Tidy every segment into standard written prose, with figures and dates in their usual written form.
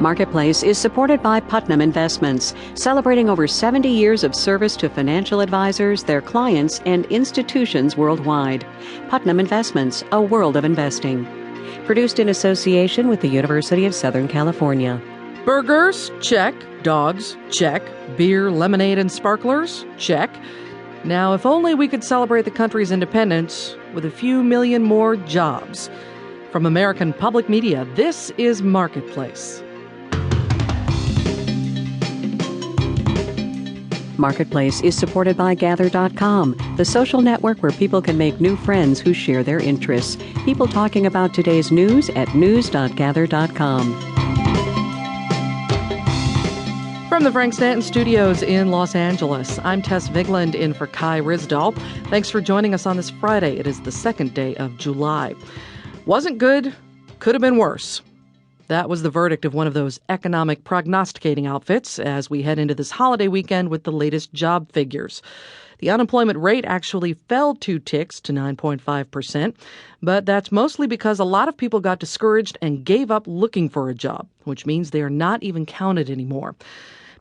Marketplace is supported by Putnam Investments, celebrating over 70 years of service to financial advisors, their clients, and institutions worldwide. Putnam Investments, a world of investing. Produced in association with the University of Southern California. Burgers? Check. Dogs? Check. Beer, lemonade, and sparklers? Check. Now, if only we could celebrate the country's independence with a few million more jobs. From American Public Media, this is Marketplace. Marketplace is supported by Gather.com, the social network where people can make new friends who share their interests. People talking about today's news at news.gather.com. From the Frank Stanton Studios in Los Angeles, I'm Tess Vigland in for Kai Ryssdal. Thanks for joining us on this Friday. It is the second day of July. Wasn't good, could have been worse. That was the verdict of one of those economic prognosticating outfits as we head into this holiday weekend with the latest job figures. The unemployment rate actually fell 2 ticks to 9.5%, but that's mostly because a lot of people got discouraged and gave up looking for a job, which means they are not even counted anymore.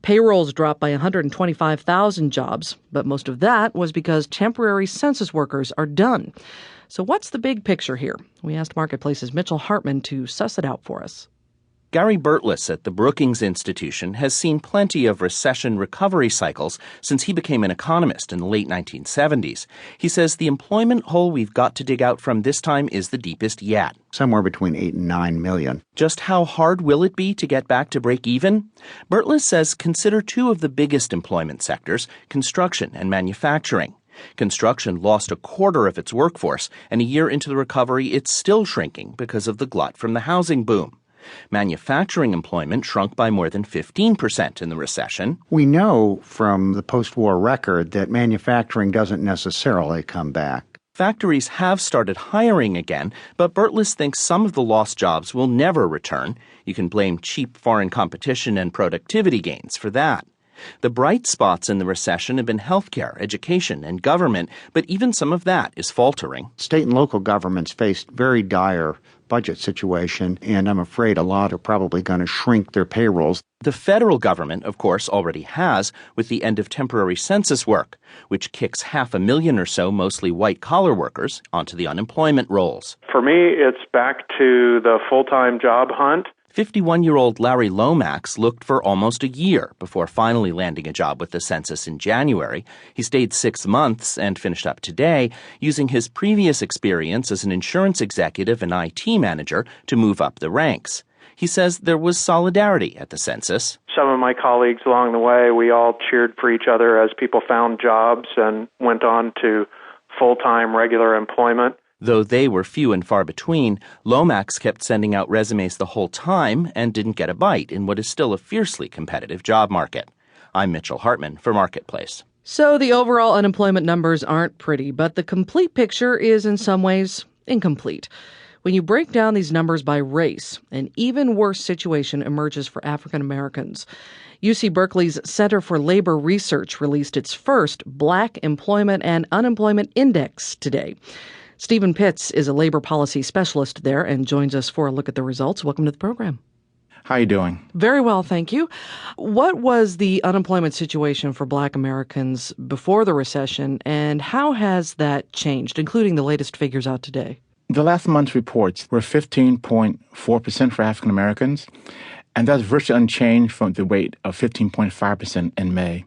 Payrolls dropped by 125,000 jobs, but most of that was because temporary census workers are done. So what's the big picture here? We asked Marketplace's Mitchell Hartman to suss it out for us. Gary Burtless at the Brookings Institution has seen plenty of recession recovery cycles since he became an economist in the late 1970s. He says the employment hole we've got to dig out from this time is the deepest yet. Somewhere between 8 and 9 million. Just how hard will it be to get back to break even? Burtless says consider two of the biggest employment sectors, construction and manufacturing. Construction lost a quarter of its workforce, and a year into the recovery, it's still shrinking because of the glut from the housing boom. Manufacturing employment shrunk by more than 15% in the recession. We know from the post-war record that manufacturing doesn't necessarily come back. Factories have started hiring again, but Burtless thinks some of the lost jobs will never return. You can blame cheap foreign competition and productivity gains for that. The bright spots in the recession have been healthcare, education, and government, but even some of that is faltering. State and local governments faced very dire budget situation, and I'm afraid a lot are probably going to shrink their payrolls. The federal government, of course, already has, with the end of temporary census work, which kicks 500,000 or so mostly white-collar workers onto the unemployment rolls. For me, it's back to the full-time job hunt. 51-year-old Larry Lomax looked for almost a year before finally landing a job with the census in January. He stayed 6 months and finished up today using his previous experience as an insurance executive and IT manager to move up the ranks. He says there was solidarity at the census. Some of my colleagues along the way, we all cheered for each other as people found jobs and went on to full-time regular employment. Though they were few and far between, Lomax kept sending out resumes the whole time and didn't get a bite in what is still a fiercely competitive job market. I'm Mitchell Hartman for Marketplace. So the overall unemployment numbers aren't pretty, but the complete picture is in some ways incomplete. When you break down these numbers by race, an even worse situation emerges for African Americans. UC Berkeley's Center for Labor Research released its first Black Employment and Unemployment Index today. Stephen Pitts is a labor policy specialist there and joins us for a look at the results. Welcome to the program. How are you doing? Very well, thank you. What was the unemployment situation for Black Americans before the recession, and how has that changed, including the latest figures out today? The last month's reports were 15.4% for African Americans, and that's virtually unchanged from the rate of 15.5% in May.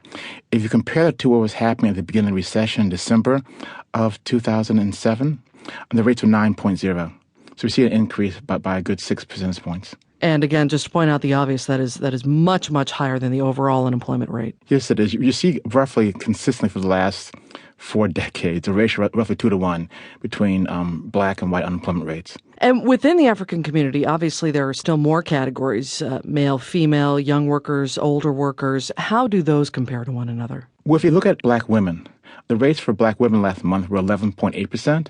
If you compare that to what was happening at the beginning of the recession in December of 2007, the rates were 9.0. So we see an increase by a good 6 percentage points. And again, just to point out the obvious, that is much, much higher than the overall unemployment rate. Yes, it is. You see roughly consistently for the last 4 decades, a ratio roughly 2 to 1 between black and white unemployment rates. And within the African community, obviously there are still more categories, male, female, young workers, older workers. How do those compare to one another? Well, if you look at black women, the rates for black women last month were 11.8%.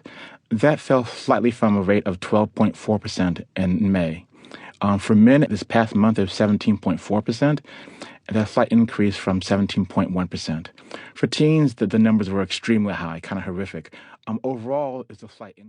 That fell slightly from a rate of 12.4% in May. For men, this past month, it was 17.4%, and that's a slight increase from 17.1%. For teens, the numbers were extremely high, kind of horrific. Overall, it's a slight increase.